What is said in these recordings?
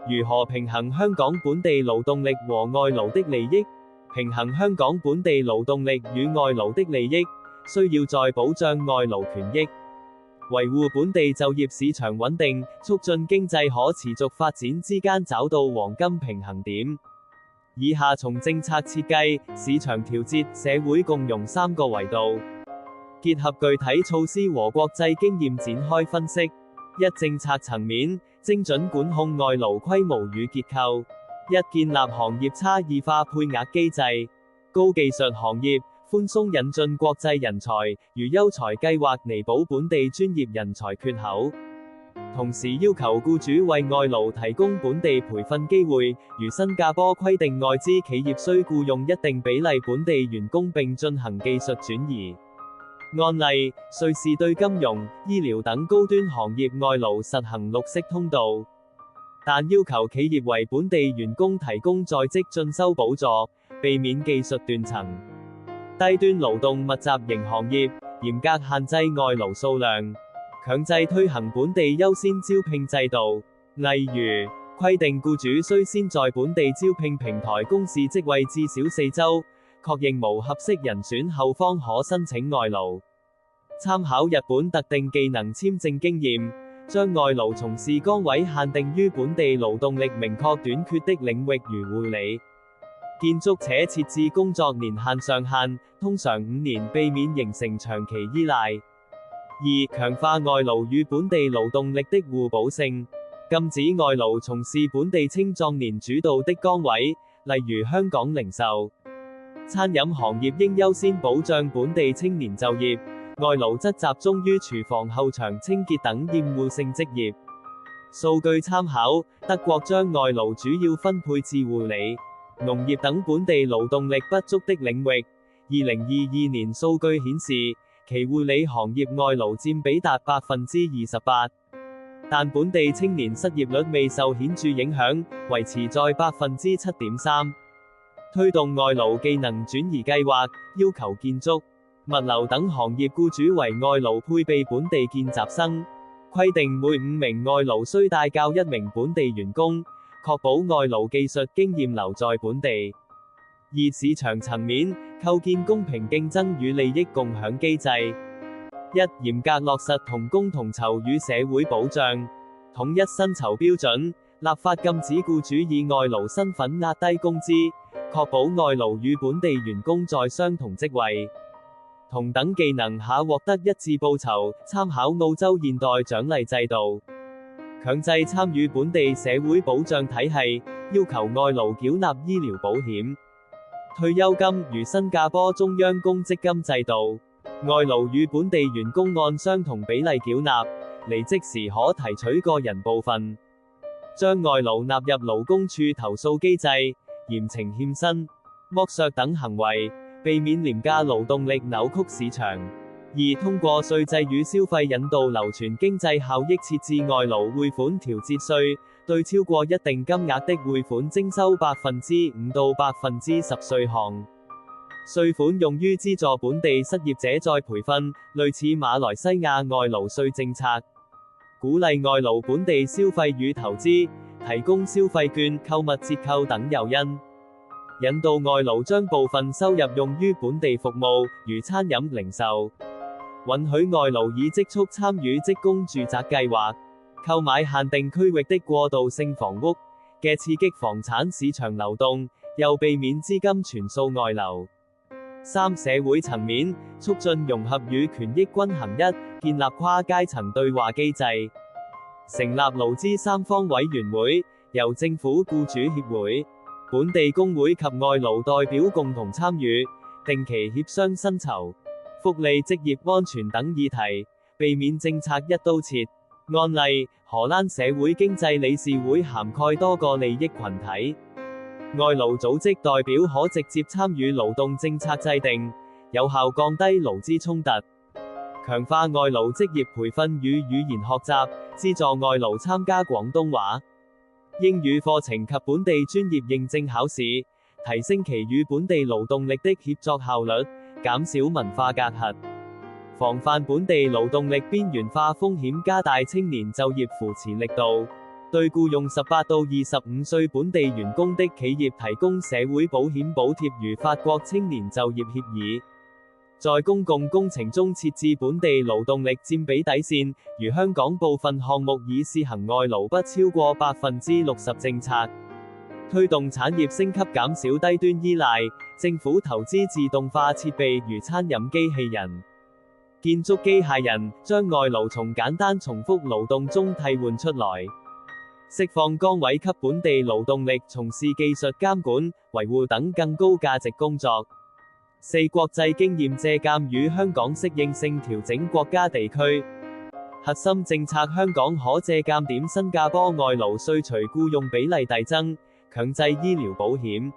如何平衡香港本地勞動力和外勞的利益？平衡香港本地勞動力與外勞的利益，需要在保障外勞權益、維護本地就業市場穩定、促進經濟可持續發展之間找到黃金平衡點。以下從政策設計、市場調節、社會共融三個維度，結合具體措施和國際經驗展開分析。一、政策層面，精準管控外勞規模與結構。一、建立行業差異化配額機制，高技術行業寬鬆引進國際人才，如優才計劃彌補本地專業人才缺口。同時要求僱主為外勞提供本地培訓機會，如新加坡規定外資企業需僱用一定比例本地員工並進行技術轉移。案例，瑞士對金融、醫療等高端行業外勞實行綠色通道，但要求企業為本地員工提供在職進修補助，避免技術斷層。低端勞動密集型行業，嚴格限制外勞數量，強制推行本地優先招聘制度，例如規定僱主須先在本地招聘平台公示職位至少4週，確認無合適人選後方可申請外勞。參考日本特定技能簽證經驗，將外勞從事崗位限定於本地勞動力明確短缺的領域如護理、建築，且設置工作年限上限，通常5年，避免形成長期依賴。二、強化外勞與本地勞動力的互補性，禁止外勞從事本地青壯年主導的崗位，例如香港零售、餐飲行業應優先保障本地青年就業，外勞則集中於廚房後場清潔等厭惡性職業。數據參考，德國將外勞主要分配至護理、農業等本地勞動力不足的領域。2022年數據顯示，其護理行業外勞佔比達28%，但本地青年失業率未受顯著影響，維持在7.3%。推動外勞技能轉移計劃，要求建築、物流等行業僱主為外勞配備本地見習生，規定每5名外勞須帶教1名本地員工，確保外勞技術經驗留在本地。二、市場層面，構建公平競爭與利益共享機制。一、嚴格落實同工同酬與社會保障，統一薪酬標準，立法禁止僱主以外勞身份壓低工資，確保外勞與本地員工在相同職位、同等技能下獲得一致報酬，參考澳洲現代獎勵制度。強制參與本地社會保障體系，要求外勞繳納醫療保險、退休金，如新加坡中央公積金制度，外勞與本地員工按相同比例繳納，離職時可提取個人部分。將外勞納入勞工處投訴機制，嚴懲欠薪、剝削等行為，避免廉價勞動力扭曲市場。二、通過稅制與消費引導流傳經濟效益，設置外勞匯款調節稅，對超過一定金額的匯款徵收5%到10%稅項。稅款用於資助本地失業者再培訓，類似馬來西亞外勞稅政策，鼓勵外勞本地消費與投資，提供消費券、購物折扣等誘因，引導外勞將部分收入用於本地服務，如餐飲零售。允許外勞以積蓄參與職工住宅計劃，購買限定區域的過渡性房屋，嘅刺激房產市場流動，又避免資金全數外流。三、社會層面，促進融合與權益均衡。一、建立跨階層對話機制，成立勞資三方委員會，由政府、僱主協會、本地工會及外勞代表共同參與，定期協商薪酬、福利、職業安全等議題，避免政策一刀切。案例，荷蘭社會經濟理事會涵蓋多個利益群體，外勞組織代表可直接參與勞動政策制定，有效降低勞資衝突。強化外勞職業培訓與語言學習，資助外勞參加廣東話、英語課程及本地專業認證考試，提升其與本地勞動力的協作效率，減少文化隔閡，防範本地勞動力邊緣化風險，加大青年就業扶持力度。對僱用18到25歲本地員工的企業提供社會保險補貼，如法國青年就業協議。在公共工程中設置本地勞動力佔比底線，如香港部分項目已試行外勞不超過60%政策。推動產業升級，減少低端依賴，政府投資自動化設備，如餐飲機器人、建築機械人，將外勞從簡單重複勞動中替換出來，釋放崗位給本地勞動力從事技術監管、維護等更高價值工作。4國際經驗借鑑與香港適應性調整國家地區核心政策，香港可借鑑點新加坡外勞稅除僱用比例遞增，強制醫療保險，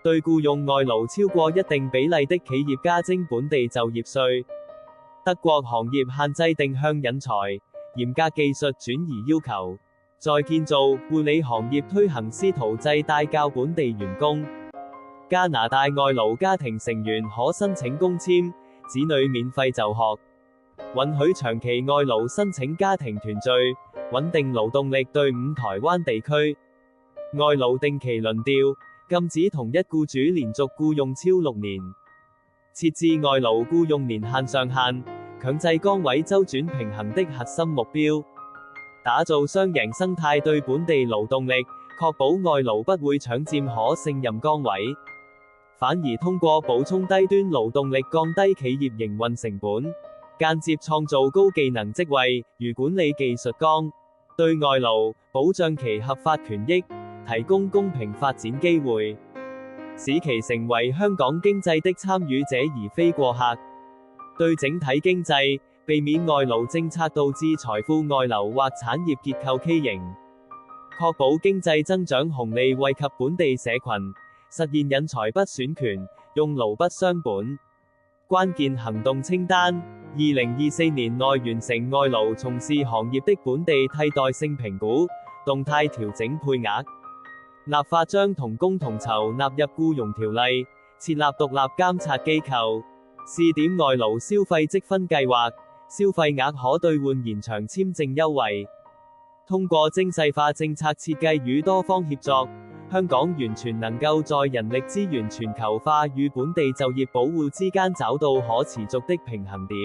對僱用外勞超過一定比例的企業加徵本地就業稅。德國行業限制定向引才，嚴格技術轉移要求，在建造、護理行業推行師徒制帶教本地員工。加拿大外勞家庭成員可申請工簽，子女免費就學，允許長期外勞申請家庭團聚，穩定勞動力隊伍。台灣地區外勞定期輪調，禁止同一僱主連續僱用超6年，設置外勞僱用年限上限，強制崗位周轉平衡的核心目標，打造雙贏生態，對本地勞動力，確保外勞不會搶佔可勝任崗位，反而通過補充低端勞動力降低企業營運成本，間接創造高技能職位，如管理技術崗，對外勞保障其合法權益，提供公平發展機會，使其成為香港經濟的參與者而非過客。對整體經濟，避免外勞政策導致財富外流或產業結構畸形，確保經濟增長紅利惠及本地社群，實現引才不選權，用勞不傷本。關鍵行動清單：2024年內完成外勞從事行業的本地替代性評估，動態調整配額。立法將同工同酬納入僱傭條例，設立獨立監察機構。試點外勞消費積分計劃，消費額可兌換延長簽證優惠。通過精細化政策設計與多方協作，香港完全能夠在人力資源全球化與本地就業保護之間找到可持續的平衡點。